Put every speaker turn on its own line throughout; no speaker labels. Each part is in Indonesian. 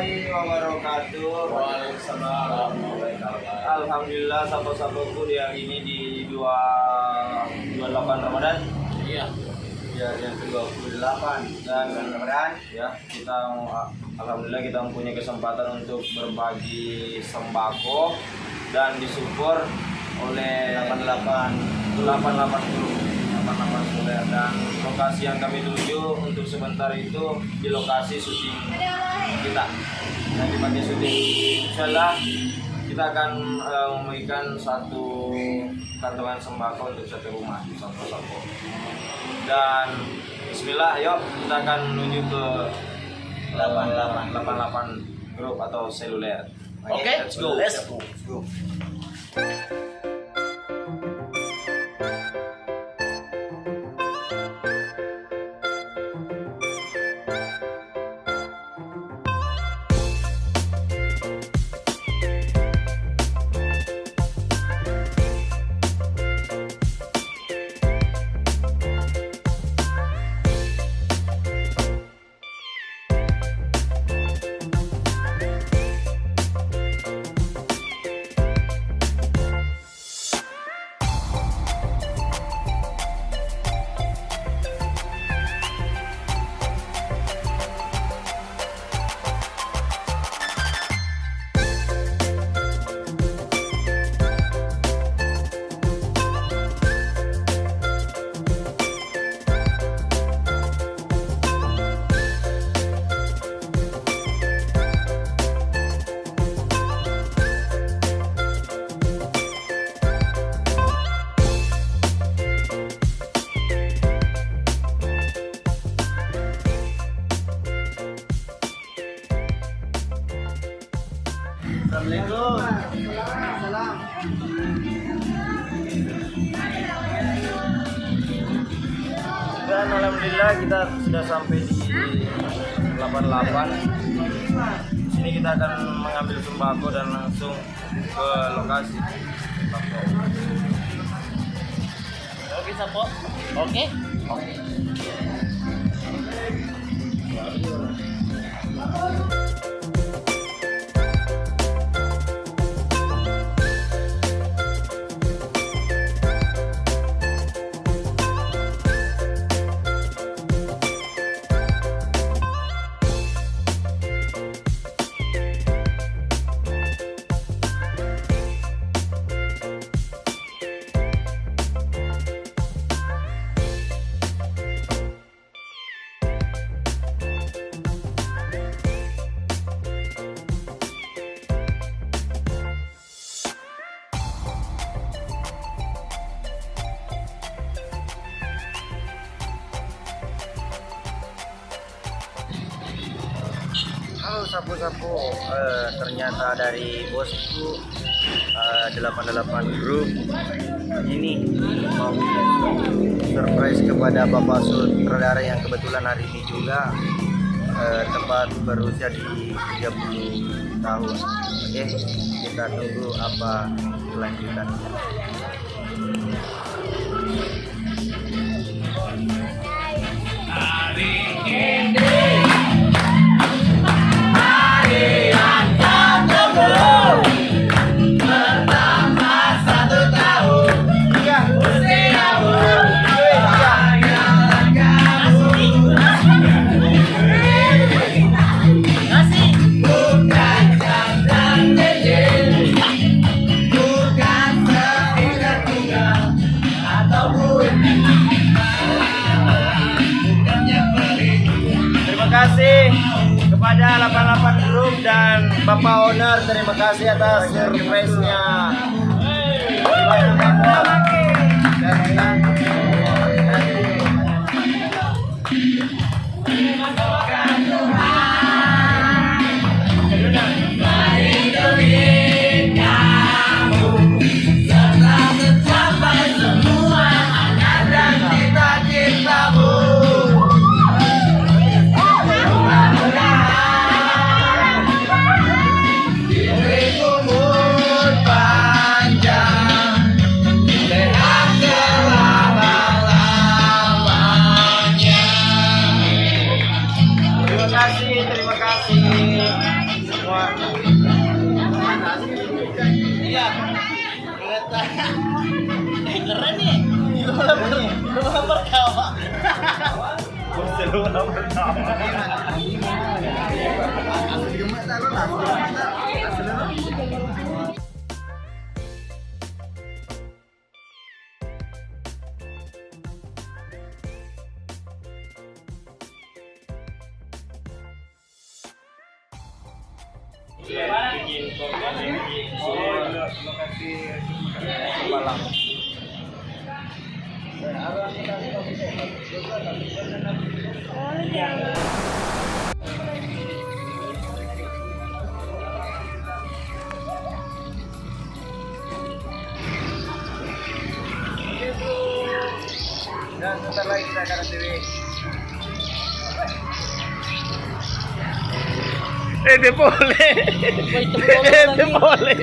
warahmatullahi wabarakatuh.
Waalaikumsalam warahmatullahi wabarakatuh.
Alhamdulillah sahabat-sahabatku di hari ini di 28 Ramadan.
Iya.
Ya, yang ke-28 dan Ramadan ya, kita alhamdulillah kita mempunyai kesempatan untuk berbagi sembako dan disupport oleh 88 Soler, dan lokasi yang kami tuju untuk sebentar itu di lokasi syuting kita yang dipakai syuting. Insyaallah kita akan memberikan satu kantongan sembako untuk satu rumah sembako. Dan bismillah, yuk kita akan menuju ke 88 grup atau seluler.
Oke,
let's go.
Let's go.
Assalamualaikum. Dan alhamdulillah kita sudah sampai di 88. Di sini kita akan mengambil sembako dan langsung ke lokasi.
Oke, Sapo. Oke.
Halo sapu-sapu, ternyata dari bosku 88 grup ini mau surprise kepada Bapak Sutradara yang kebetulan hari ini juga tepat berusia di 30 tahun. Oke, kita tunggu apa kelanjutannya. Terima kasih kepada 88 grup dan Bapak Owner, terima kasih atas surprise-nya. Terima kasih.
semua. Iya. Keren nih. Lu pertama.
Dan sebentar lagi kita akan TV.
Ede boleh. Ede boleh.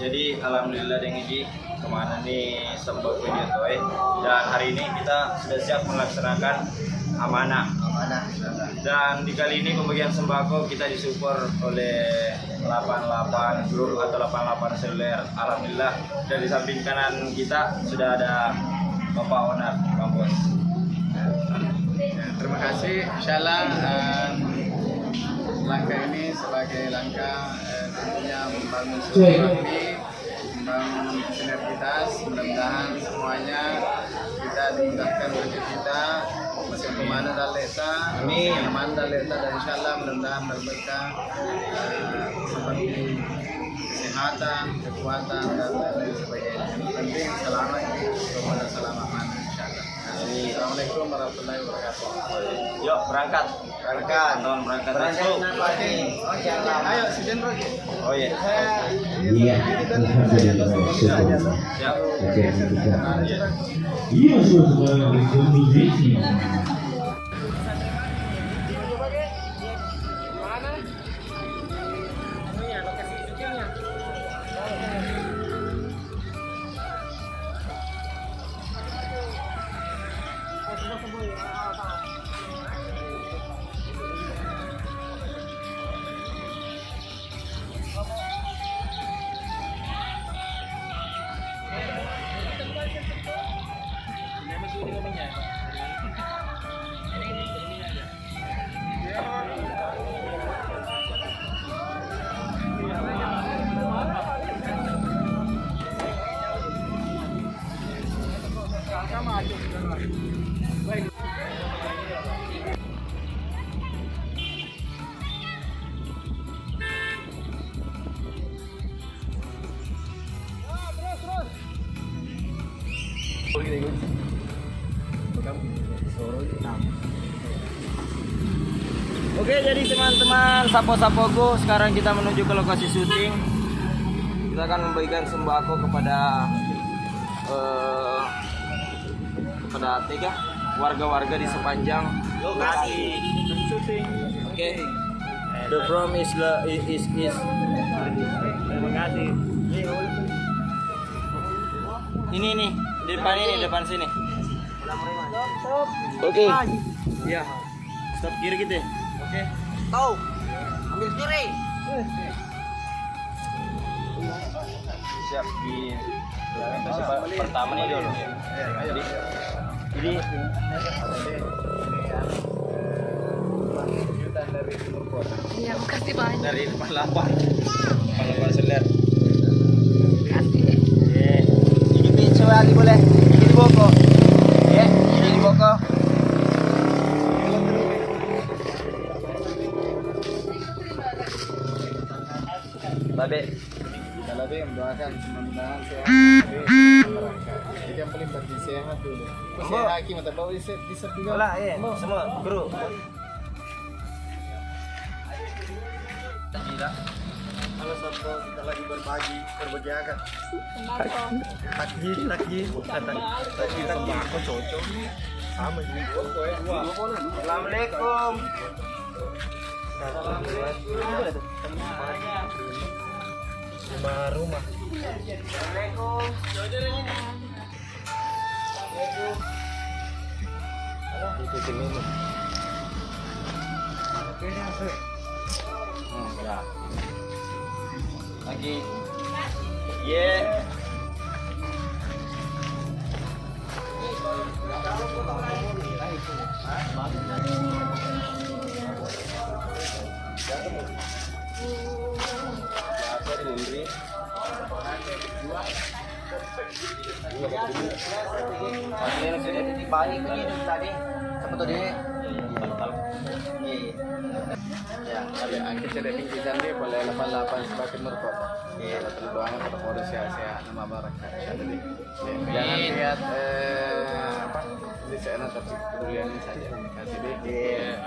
Jadi alhamdulillah dengan Ji kemana nih sembako Jotoy, dan hari ini kita sudah siap melaksanakan amanah. Dan di kali ini pembagian sembako kita disupport oleh 88 grup atau 88 seluler. Alhamdulillah, dan di samping kanan kita sudah ada Bapak Onar, Pak Bos.
Terima kasih. Insyaallah langkah ini sebagai langkah tentunya membangun silaturahmi, membangun sinergitas. Mudah-mudahan semuanya kita dimudahkan rezeki kita, masih kemana daleta,
Amin.
kemana daleta, dan insyaallah mudah-mudahan berberkah seperti kesehatan, kekuatan dan lain sebagainya. Yang penting selamat, kepada selamat mana insyaallah. Assalamualaikum warahmatullahi wabarakatuh.
Yuk berangkat, nonton berangkat.
Ayo si Jendro.
Oh iya.
Iya, alhamdulillah syukur.
Siap.
Oke, kita. Iya, sudah berkomunikasi.
Oke, jadi teman-teman sapo-sapoku, sekarang kita menuju ke lokasi syuting. Kita akan membagikan sembako kepada tiga warga-warga di sepanjang lokasi syuting. Oke. The from is. Terima kasih. Ini nih, di depan sini. Oke. Ya. Stop kiri gitu ya. Oke.
Tahu. Ambil kiri.
Siap di pertama nih dulu. Jadi
Iya, makasih banyak.
dari 88 selir.
Kasih.
Ini coba lagi boleh. Ini di boko. Ya, ini di boko. Babe.
Kalau dia mendoakan mudah-mudahan sehat. Jadi yang paling penting sehat dulu. Kok saya hakim atau bawa bisa juga?
Lah, iya. Semua guru.
Halo Sabto, kita lagi berbagi akan.
Sembako.
Takjil, takjil. Takjil sembako cocok nih.
Assalamualaikum. Baru mah. Assalamualaikum. Lagi. Yeah.
Balik lagi dari tadi. Sama tuh dia.
Ya, angkat saya pinggiran dia boleh 88 sebagai merkot. Kalau doanya pada kode sehat-sehat nama baraka. Jangan lihat apa di sana tapi keduliannya saja. Kasih deh.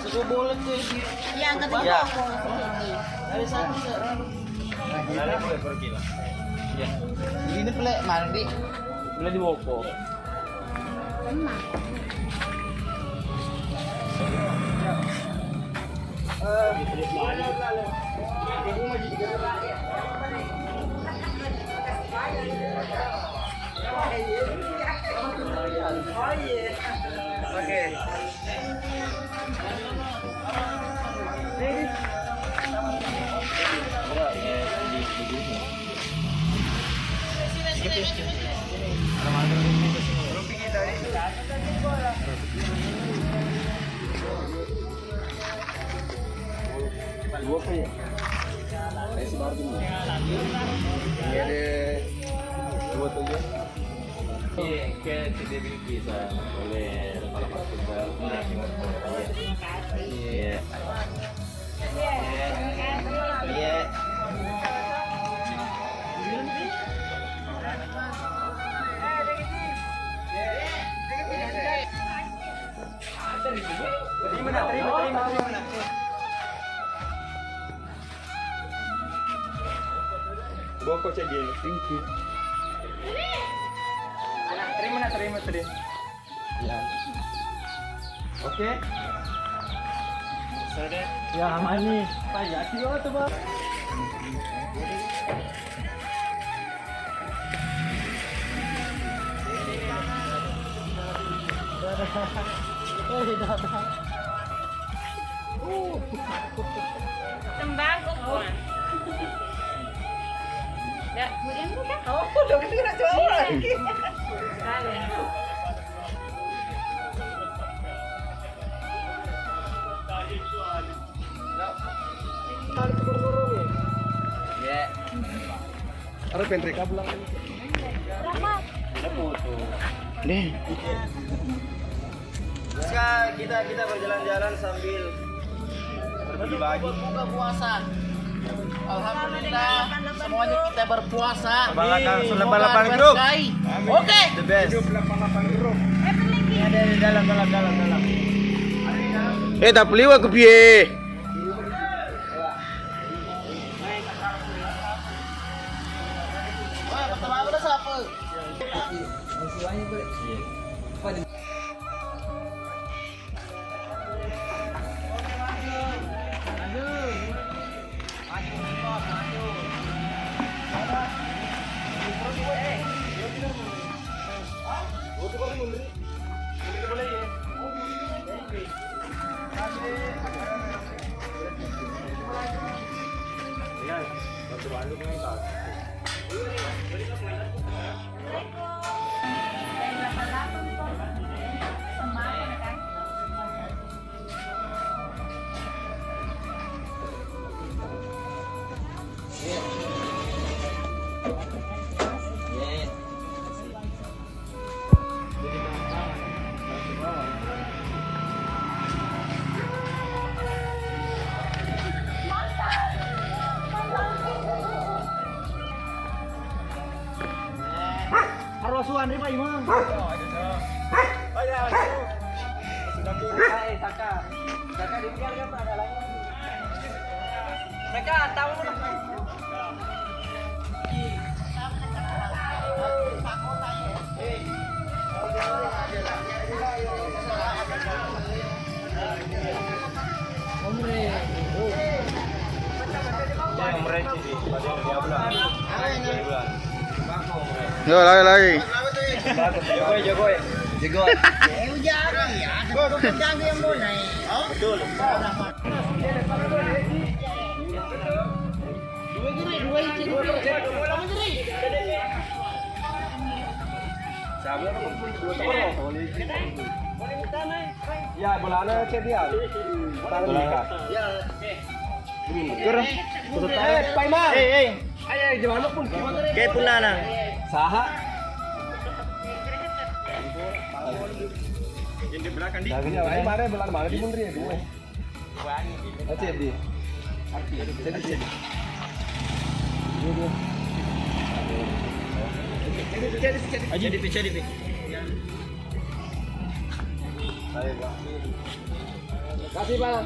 Sudah boleh tuh.
Yang ketiga.
Ya. Dari sana ke.
Lari boleh pergi lah.
Ini pelek mandi.
Boleh di Wopo.
Oke.
Kayak tidak bisa boleh kalau Iya. Iya. Terima. Boko saja ini. Thank you. Terima. Ya. Oke. Sudah. Ya, amani. Payah sih tuh, Bang.
Tembakau bukan? Ya, kemudian bukan?
Oh, udah kira cowok lagi.
Ya.
Ada pentri kabel lagi.
Rahmat.
Ada foto.
Nih.
Sekarang kita berjalan-jalan sambil berbagi.
Buka puasa. Alhamdulillah semuanya kita berpuasa.
Lebar-lebar grup.
Oke.
The best. Ini ada di dalam.
Tak beli ke piye?
Wah, pertama udah siapa? Arwasuan rin pa imam. Saka dibiar ka pa lagi. Mereka tahu lah.
Yo, lagi.
Jogoy. Eh, ujar ya. Jangan yang mau naik. Betul.
Ya, bolanya cedian. Bola. Paiman. Ayo gimana pun.
Kayak punana.
Saha. Yang di belakang di. Lagi ayo mare belar mana di mundri ya gue. Acet di. Cedi.
Jadi.
Ayo, Bang. Kasih, Bang.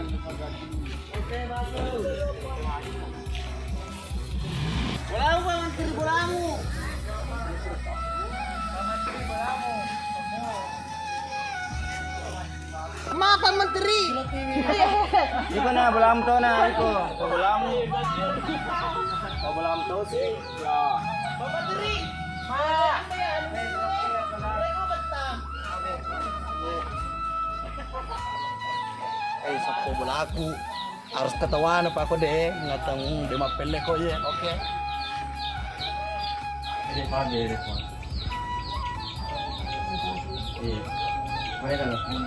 Bolamu Bang, menteri bolamu. Makan menteri.
Iko na bolamu to na iko. Bolamu. Bolamu to sih. Ya.
Menteri. Sakto bola aku harus ketahuan apa aku deh ngatang dia mah pele kok ya. Oke.
Ini pagi deh, Bang. Iya. Mana kan? Assalamualaikum.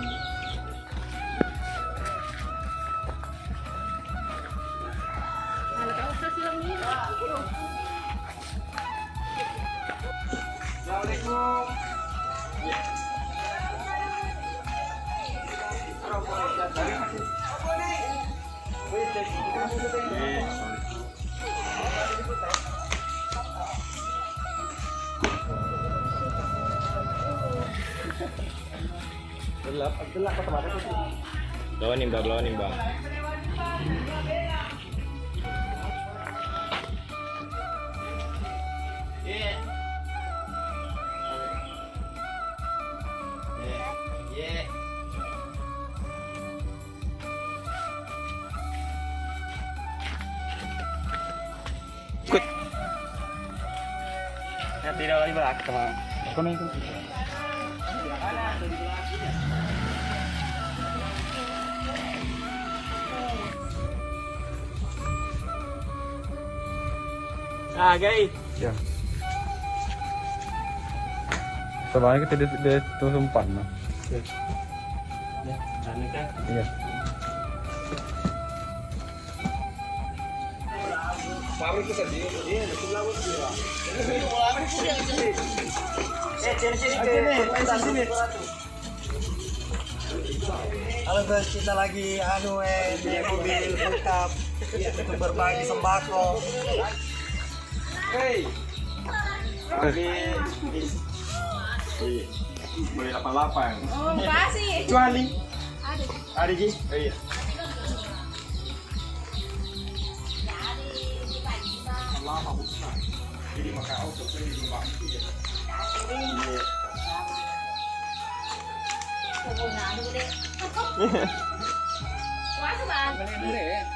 Lawan nimbang. Tidak lagi belakang. Kono itu. Guys. Ya. Sebenarnya kita di tumpan mah. Ya. Iya. Pabrik tadi. Iya, sebelah utara. Sini.
Halo guys, kita lagi di mobil pickup untuk berbagi sembako.
Hey. Boleh 88.
Oh, makasih.
Kecuali ada Ji. Oh, iya. Jadi maka auto dari bangku ya.
Masuk, Bang.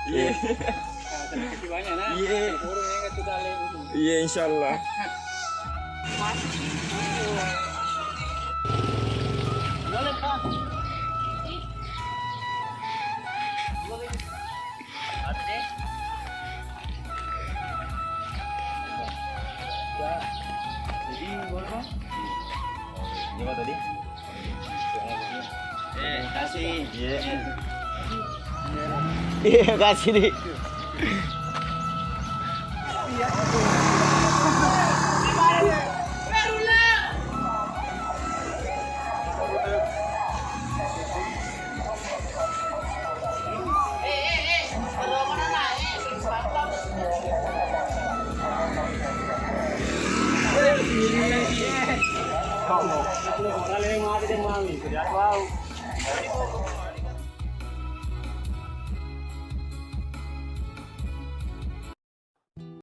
Iya. Iya, insyaallah.
Boleh Pak. Ada deh.
Jadi berapa? Lima tadi?
Kasih.
Iya.
Iya, kasih nih.
Kalau